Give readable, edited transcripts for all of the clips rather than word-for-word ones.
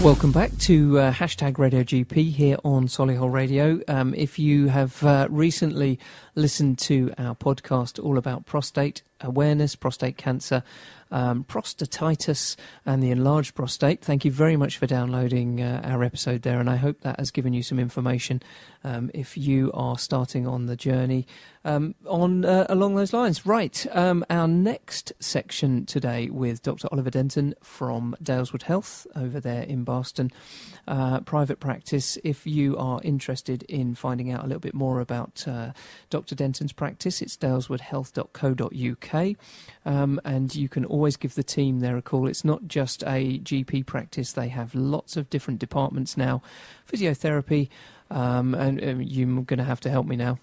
Welcome back to hashtag Radio GP here on Solihull Radio. If you have recently listened to our podcast all about prostate awareness, prostate cancer, prostatitis and the enlarged prostate, thank you very much for downloading our episode there, and I hope that has given you some information if you are starting on the journey along those lines. Right, our next section today with Dr Oliver Denton from Daleswood Health over there in Boston, private practice. If you are interested in finding out a little bit more about Dr Denton's practice, it's daleswoodhealth.co.uk, and you can always give the team there a call. It's not just a GP practice, they have lots of different departments now, physiotherapy, and you're going to have to help me now.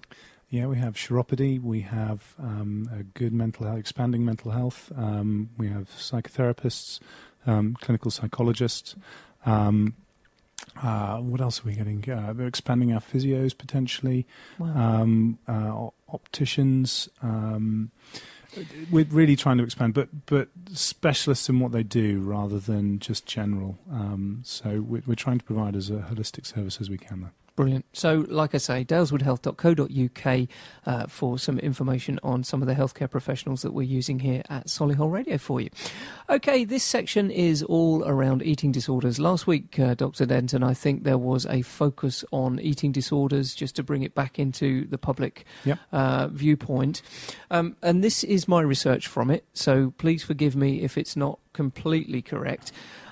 Yeah, we have chiropody, we have a good mental health, expanding mental health, we have psychotherapists, clinical psychologists. What else are we getting? We're expanding our physios potentially. Wow. Opticians. We're really trying to expand, but specialists in what they do rather than just general. So we're trying to provide as a holistic service as we can there. Brilliant. So, like I say, daleswoodhealth.co.uk for some information on some of the healthcare professionals that we're using here at Solihull Radio for you. Okay, this section is all around eating disorders. Last week, Dr. Denton, I think there was a focus on eating disorders just to bring it back into the public viewpoint. And this is my research from it, so please forgive me if it's not completely correct.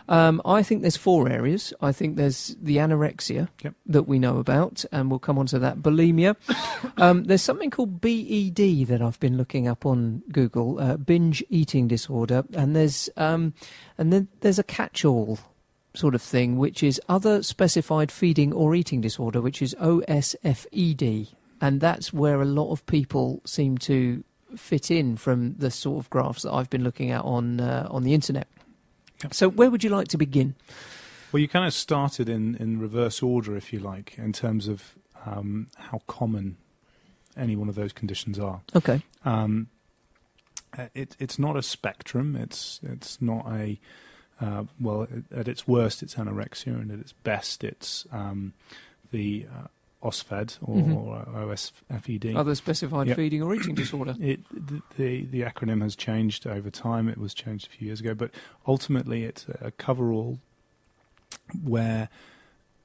I think there's 4 areas. I think there's the anorexia that we know about, and we'll come on to that. Bulimia. There's something called BED that I've been looking up on Google, binge eating disorder, and then there's a catch-all sort of thing, which is other specified feeding or eating disorder, which is OSFED, and that's where a lot of people seem to fit in from the sort of graphs that I've been looking at on the internet. So where would you like to begin? Well, you kind of started in reverse order, if you like, in terms of how common any one of those conditions are. Okay. It's not a spectrum. It's not a at its worst it's anorexia, and at its best it's the OSFED or OSFED. Other specified feeding or eating disorder. The acronym has changed over time. It was changed a few years ago, but ultimately it's a coverall where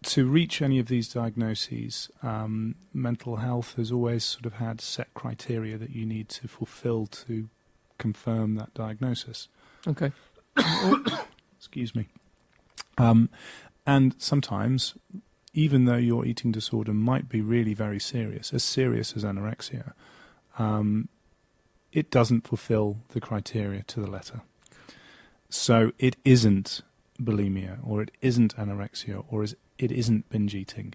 to reach any of these diagnoses, mental health has always sort of had set criteria that you need to fulfill to confirm that diagnosis. Okay. Excuse me. And sometimes, even though your eating disorder might be really very serious as anorexia, it doesn't fulfill the criteria to the letter. So it isn't bulimia, or it isn't anorexia, or it isn't binge eating.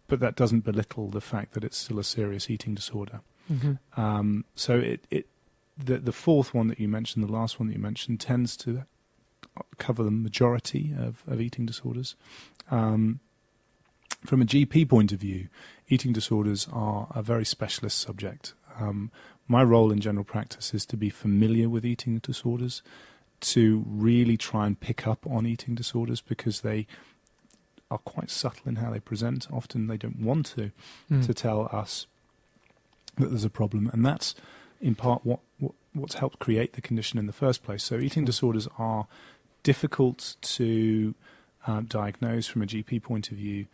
But that doesn't belittle the fact that it's still a serious eating disorder. Mm-hmm. So the fourth one that you mentioned, the last one that you mentioned, tends to cover the majority of eating disorders. From a GP point of view, eating disorders are a very specialist subject. My role in general practice is to be familiar with eating disorders, to really try and pick up on eating disorders, because they are quite subtle in how they present. Often they don't want to tell us that there's a problem, and that's in part what's helped create the condition in the first place. So eating disorders are difficult to diagnose from a GP point of view.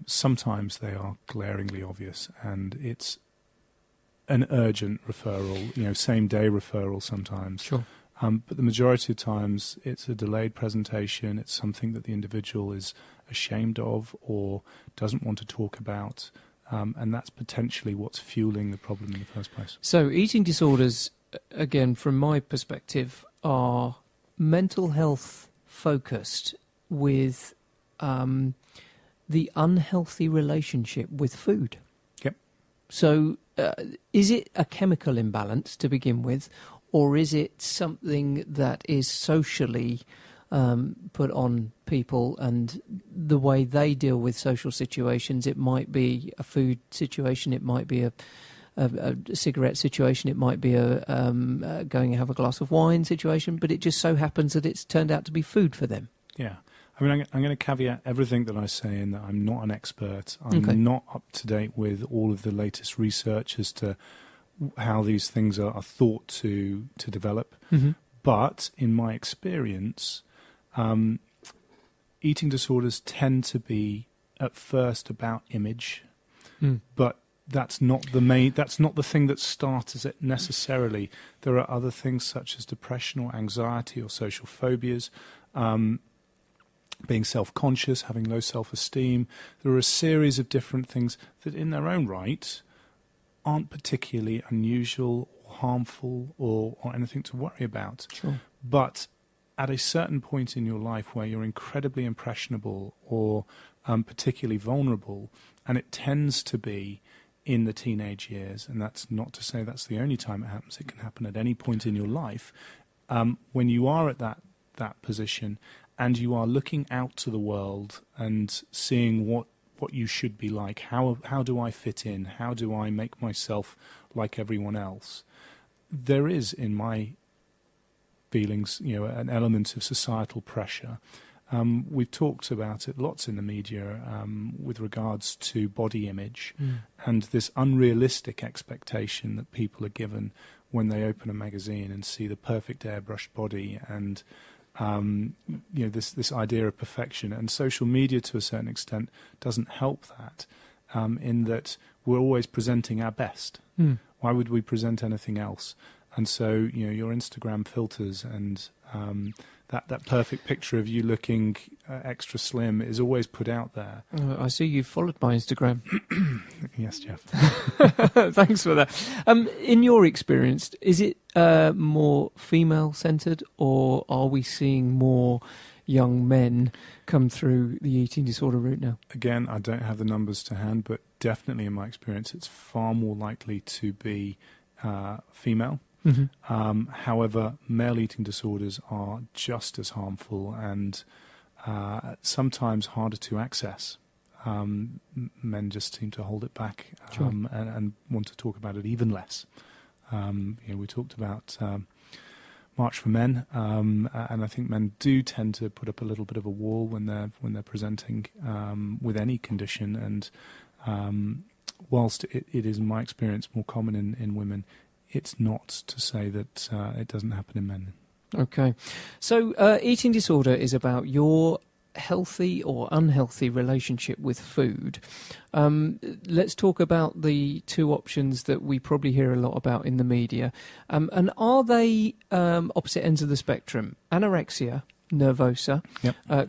Sometimes they are glaringly obvious, and it's an urgent referral, same-day referral sometimes. Sure. But the majority of times it's a delayed presentation. It's something that the individual is ashamed of or doesn't want to talk about, and that's potentially what's fueling the problem in the first place. So eating disorders, again, from my perspective, are mental health focused with the unhealthy relationship with food. Yep. So is it a chemical imbalance to begin with, or is it something that is socially put on people and the way they deal with social situations? It might be a food situation, it might be a cigarette situation, it might be a going and have a glass of wine situation, but it just so happens that it's turned out to be food for them. Yeah. I mean, I'm going to caveat everything that I say in that I'm not an expert. I'm not up to date with all of the latest research as to how these things are thought to develop. Mm-hmm. But in my experience, eating disorders tend to be at first about image, but that's not the thing that starts it necessarily. There are other things such as depression or anxiety or social phobias, being self-conscious, having low self-esteem. There are a series of different things that in their own right aren't particularly unusual or harmful or anything to worry about. Sure. But at a certain point in your life where you're incredibly impressionable or particularly vulnerable, and it tends to be in the teenage years, and that's not to say that's the only time it happens. It can happen at any point in your life. When you are at that position and you are looking out to the world and seeing what you should be like, how do I fit in? How do I make myself like everyone else? There is, in my feelings, an element of societal pressure. We've talked about it lots in the media with regards to body image and this unrealistic expectation that people are given when they open a magazine and see the perfect airbrushed body and this idea of perfection. And social media, to a certain extent, doesn't help that in that we're always presenting our best. Why would we present anything else? And so, your Instagram filters and that perfect picture of you looking extra slim is always put out there. I see you've followed my Instagram. Yes, Jeff. Thanks for that. In your experience, is it more female-centred, or are we seeing more young men come through the eating disorder route now? Again, I don't have the numbers to hand, but definitely in my experience, it's far more likely to be female. Mm-hmm. However, male eating disorders are just as harmful and sometimes harder to access. Men just seem to hold it back and want to talk about it even less. We talked about March for Men, and I think men do tend to put up a little bit of a wall when they're presenting with any condition. And whilst it is, in my experience, more common in women, it's not to say that it doesn't happen in men. Okay. So eating disorder is about your healthy or unhealthy relationship with food. Let's talk about the two options that we probably hear a lot about in the media. And are they opposite ends of the spectrum? Anorexia nervosa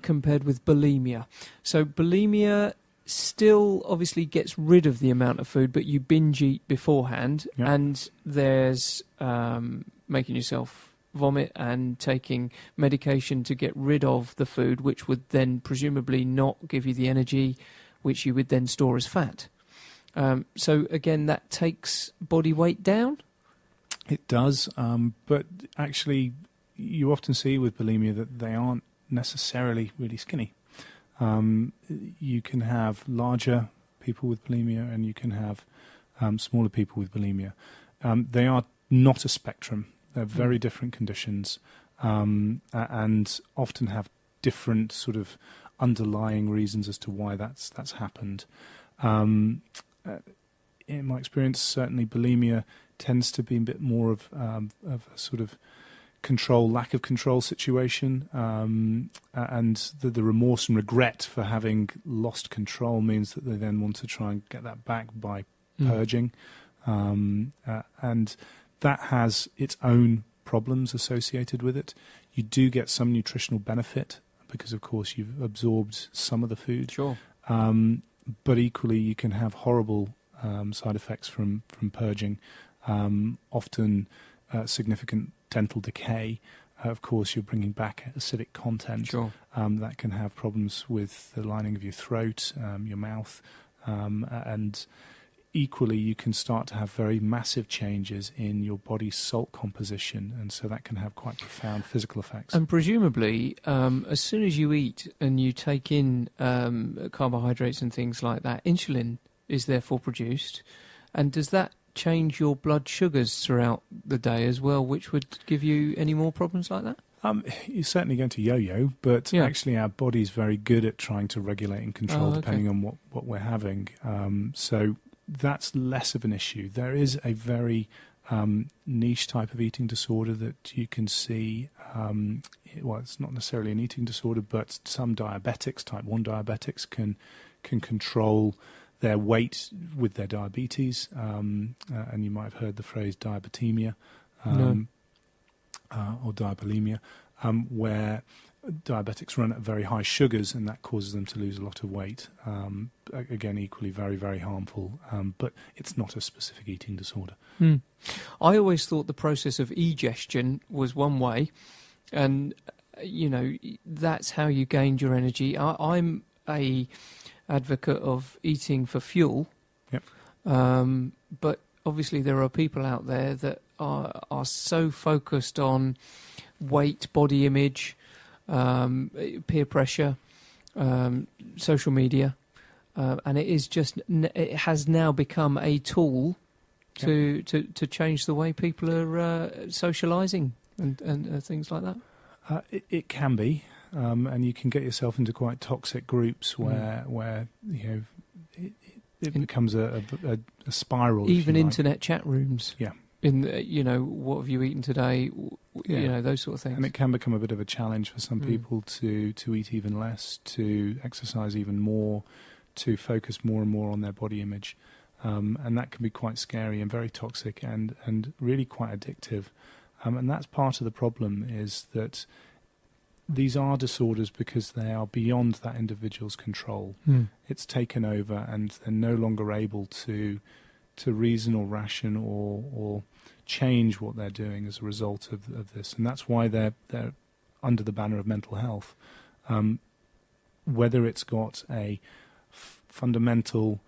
compared with bulimia. So bulimia still obviously gets rid of the amount of food, but you binge eat beforehand, and there's making yourself vomit and taking medication to get rid of the food, which would then presumably not give you the energy which you would then store as fat. So again, that takes body weight down? It does, but actually you often see with bulimia that they aren't necessarily really skinny. You can have larger people with bulimia and you can have smaller people with bulimia. They are not a spectrum. They're very different conditions and often have different sort of underlying reasons as to why that's happened. In my experience, certainly bulimia tends to be a bit more of a sort of lack of control situation, and the remorse and regret for having lost control means that they then want to try and get that back by purging, and that has its own problems associated with it. You do get some nutritional benefit because, of course, you've absorbed some of the food. Sure. But equally, you can have horrible side effects from purging, often significant dental decay. Of course, you're bringing back acidic content. Sure. That can have problems with the lining of your throat, your mouth, and equally you can start to have very massive changes in your body's salt composition, and so that can have quite profound physical effects. And presumably, as soon as you eat and you take in carbohydrates and things like that, insulin is therefore produced. And does that change your blood sugars throughout the day as well, which would give you any more problems like that? You're certainly going to yo-yo, but Yeah. actually our body's very good at trying to regulate and control Oh, okay. depending on what we're having. So that's less of an issue. There is a very niche type of eating disorder that you can see. Well, it's not necessarily an eating disorder, but some diabetics, type 1 diabetics, can control their weight with their diabetes. And you might have heard the phrase diabetemia. No. Or diabulimia, where diabetics run at very high sugars, and that causes them to lose a lot of weight. Again, equally very, very harmful, but it's not a specific eating disorder. I always thought the process of egestion was one way, and that's how you gained your energy. I'm a advocate of eating for fuel. Yep. But obviously there are people out there that are so focused on weight, body image, peer pressure, social media, and it has now become a tool to change the way people are socialising and things like that. It can be, and you can get yourself into quite toxic groups where it becomes a spiral. Even internet chat rooms. Yeah. What have you eaten today? Those sort of things. And it can become a bit of a challenge for some people to eat even less, to exercise even more, to focus more and more on their body image. And that can be quite scary and very toxic and really quite addictive. And that's part of the problem, is that these are disorders because they are beyond that individual's control. It's taken over, and they're no longer able to reason or ration or change what they're doing as a result of this. And that's why they're under the banner of mental health. Whether it's got a fundamental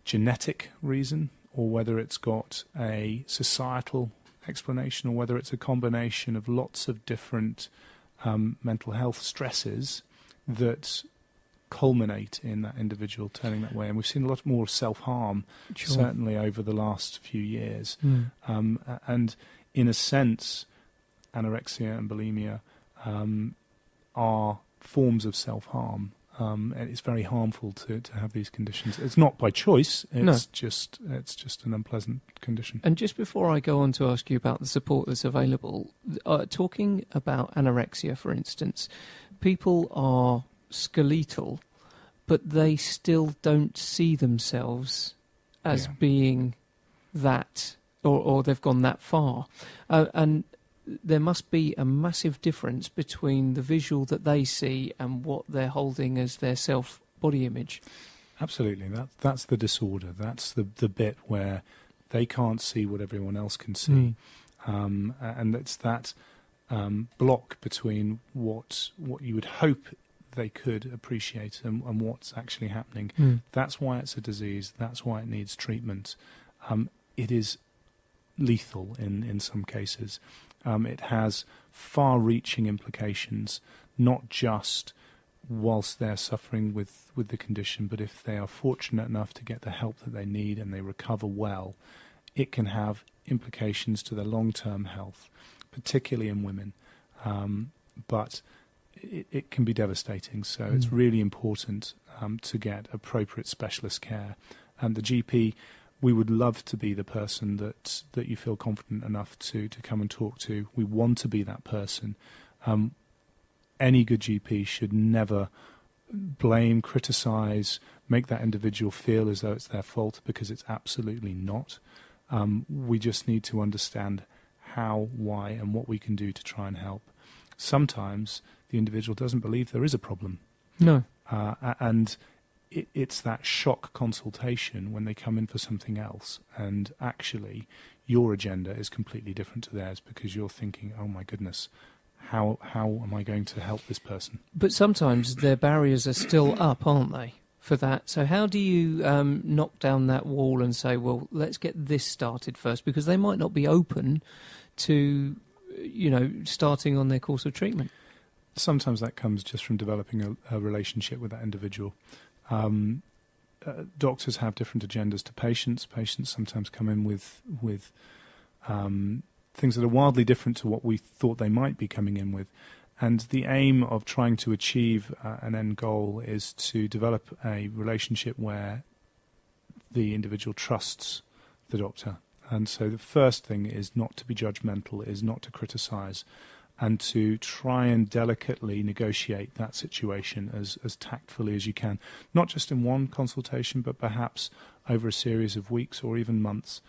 genetic reason, or whether it's got a societal explanation, or whether it's a combination of lots of different mental health stresses that culminate in that individual turning that way. And we've seen a lot more self-harm, certainly over the last few years. And in a sense, anorexia and bulimia are forms of self-harm. And it's very harmful to have these conditions. It's not by choice. It's just an unpleasant condition. And just before I go on to ask you about the support that's available, talking about anorexia, for instance, people are skeletal, but they still don't see themselves as being that, or they've gone that far. And there must be a massive difference between the visual that they see and what they're holding as their self-body image. Absolutely. That's the disorder. That's the bit where they can't see what everyone else can see. And it's that block between what you would hope they could appreciate and what's actually happening. That's why it's a disease. That's why it needs treatment. It is lethal in some cases. It has far-reaching implications, not just whilst they're suffering with the condition, but if they are fortunate enough to get the help that they need and they recover well, it can have implications to their long-term health, particularly in women. But it can be devastating, so it's really important to get appropriate specialist care. And the GP, we would love to be the person that you feel confident enough to come and talk to. We want to be that person. Any good GP should never blame, criticise, make that individual feel as though it's their fault, because it's absolutely not. We just need to understand how, why, and what we can do to try and help. Sometimes the individual doesn't believe there is a problem. No. And it's that shock consultation when they come in for something else, and actually your agenda is completely different to theirs, because you're thinking, oh my goodness, how am I going to help this person? But sometimes their barriers are still up, aren't they, for that? So how do you knock down that wall and say, well, let's get this started first, because they might not be open to, starting on their course of treatment? Sometimes that comes just from developing a relationship with that individual. Doctors have different agendas to patients. Patients sometimes come in with things that are wildly different to what we thought they might be coming in with. And the aim of trying to achieve an end goal is to develop a relationship where the individual trusts the doctor. And so the first thing is not to be judgmental, is not to criticize, and to try and delicately negotiate that situation as tactfully as you can, not just in one consultation, but perhaps over a series of weeks or even months.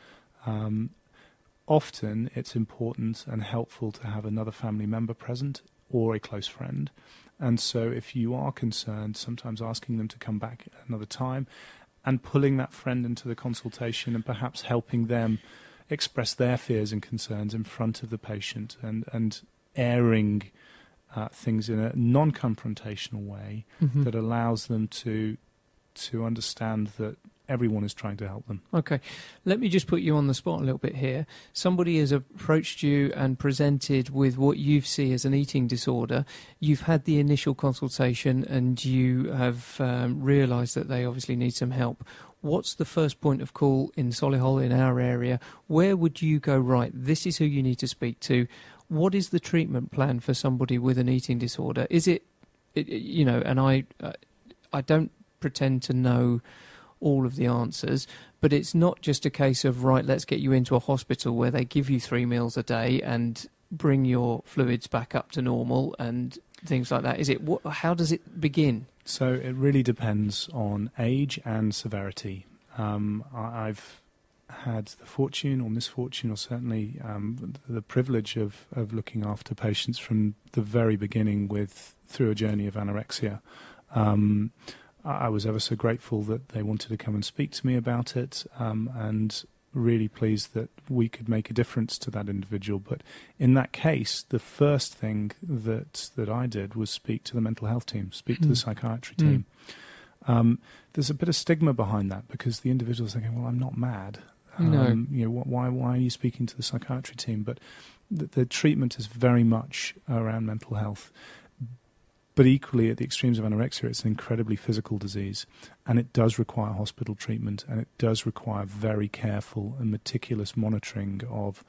Often it's important and helpful to have another family member present or a close friend. And so if you are concerned, sometimes asking them to come back another time and pulling that friend into the consultation and perhaps helping them express their fears and concerns in front of the patient and airing things in a non-confrontational way that allows them to understand that everyone is trying to help them. Okay, let me just put you on the spot a little bit here. Somebody has approached you and presented with what you see as an eating disorder. You've had the initial consultation and you have realised that they obviously need some help. What's the first point of call in Solihull, in our area? Where would you go, right, this is who you need to speak to? What is the treatment plan for somebody with an eating disorder? Is it and I don't pretend to know all of the answers, but it's not just a case of, right, let's get you into a hospital where they give you 3 meals a day and bring your fluids back up to normal and things like that. Is it? How does it begin? So it really depends on age and severity. I've had the fortune or misfortune, or certainly the privilege of looking after patients from the very beginning through a journey of anorexia. I was ever so grateful that they wanted to come and speak to me about it, and really pleased that we could make a difference to that individual. But in that case, the first thing that I did was speak to the mental health team, speak to the psychiatry team. There's a bit of stigma behind that because the individual's thinking, well, I'm not mad. No. Why are you speaking to the psychiatry team? But the treatment is very much around mental health. But equally, at the extremes of anorexia, it's an incredibly physical disease, and it does require hospital treatment, and it does require very careful and meticulous monitoring of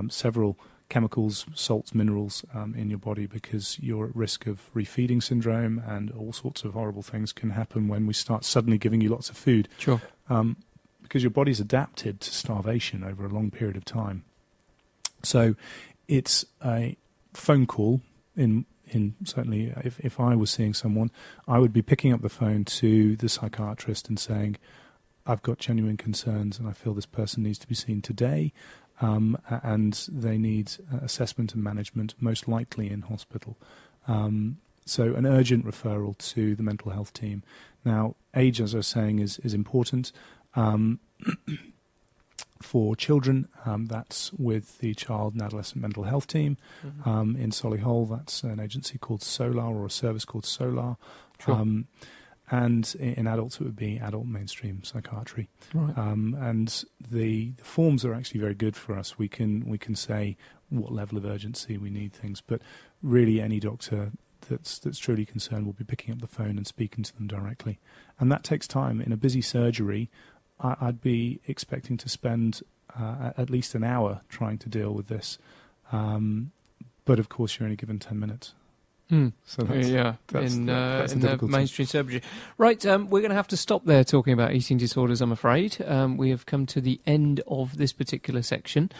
several chemicals, salts, minerals in your body, because you're at risk of refeeding syndrome, and all sorts of horrible things can happen when we start suddenly giving you lots of food. Sure. Because your body's adapted to starvation over a long period of time. So it's a phone call in certainly, if I was seeing someone, I would be picking up the phone to the psychiatrist and saying, I've got genuine concerns and I feel this person needs to be seen today, and they need assessment and management, most likely in hospital. So an urgent referral to the mental health team. Now, age, as I was saying, is important. For children, that's with the Child and Adolescent Mental Health Team. In Solihull, that's an agency called SOLAR, or a service called SOLAR. Sure. And in adults, it would be adult mainstream psychiatry. Right. And the forms are actually very good for us. We can say what level of urgency we need things, but really any doctor that's truly concerned will be picking up the phone and speaking to them directly. And that takes time. In a busy surgery, I'd be expecting to spend at least an hour trying to deal with this. But of course, you're only given 10 minutes. So that's in the difficulty. mainstream surgery. Right, we're going to have to stop there talking about eating disorders, I'm afraid. We have come to the end of this particular section.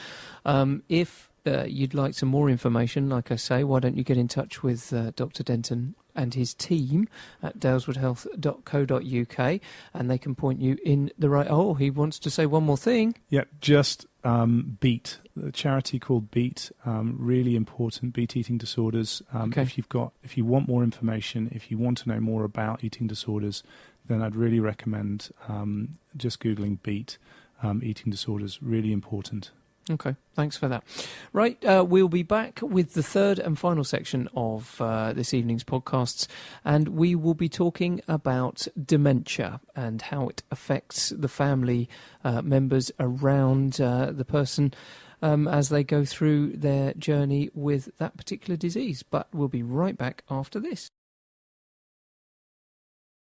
If you'd like some more information, like I say, why don't you get in touch with Dr Denton and his team at daleswoodhealth.co.uk, and they can point you in the right... Oh, he wants to say one more thing. Yeah, just BEAT, the charity called BEAT, really important, BEAT Eating Disorders. Okay. If you want more information, if you want to know more about eating disorders, then I'd really recommend just Googling BEAT, eating disorders, really important. Okay, thanks for that. Right, we'll be back with the third and final section of this evening's podcasts, and we will be talking about dementia and how it affects the family members around the person as they go through their journey with that particular disease. But we'll be right back after this.